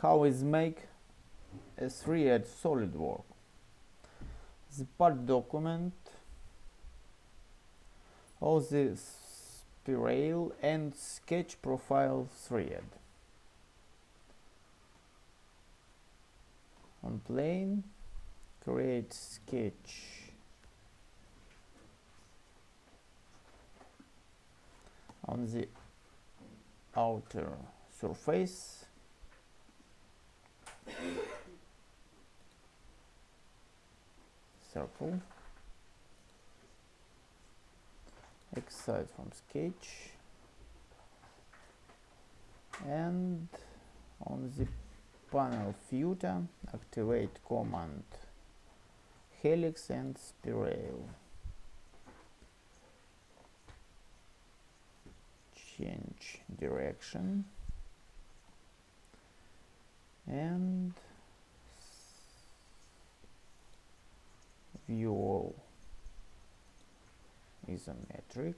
how is make a thread SOLIDWORKS. The part document of the spiral and sketch profile thread. On plane, create sketch on the outer surface. Circle. Exit from sketch, and on the panel footer activate command helix and spiral. Change direction and view all isometric.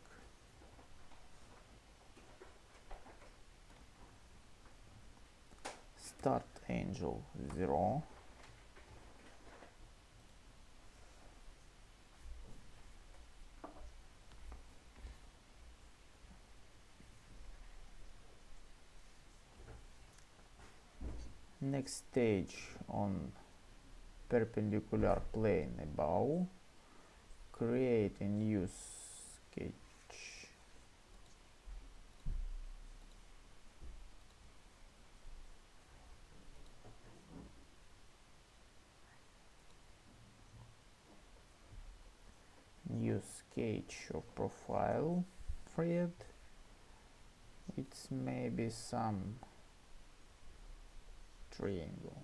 Start angle 0. Next stage on perpendicular plane above, create a new sketch. New sketch of profile thread. It's maybe some triangle.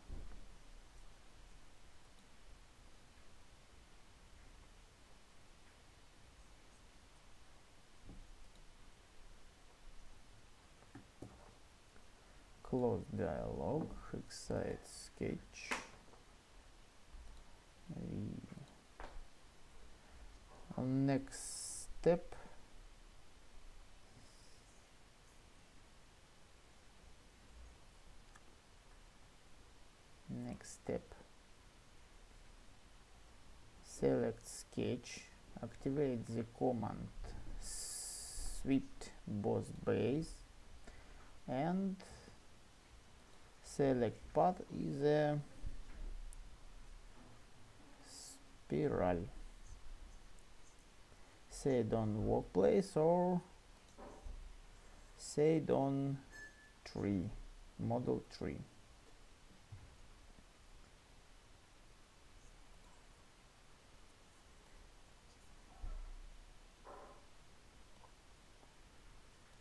Close dialog, exit sketch. On next step, select sketch, activate the command sweep both base, and select path is a spiral. Set on workplace or set on tree, model tree.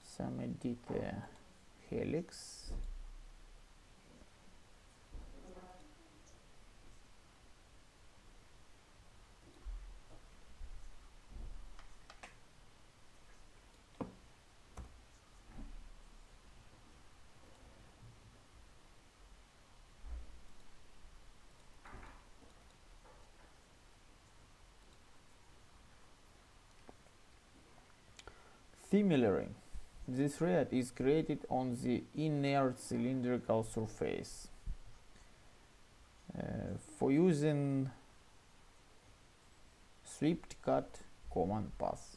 Some edit helix. Similarly, this thread is created on the inner cylindrical surface. For using swept cut command path.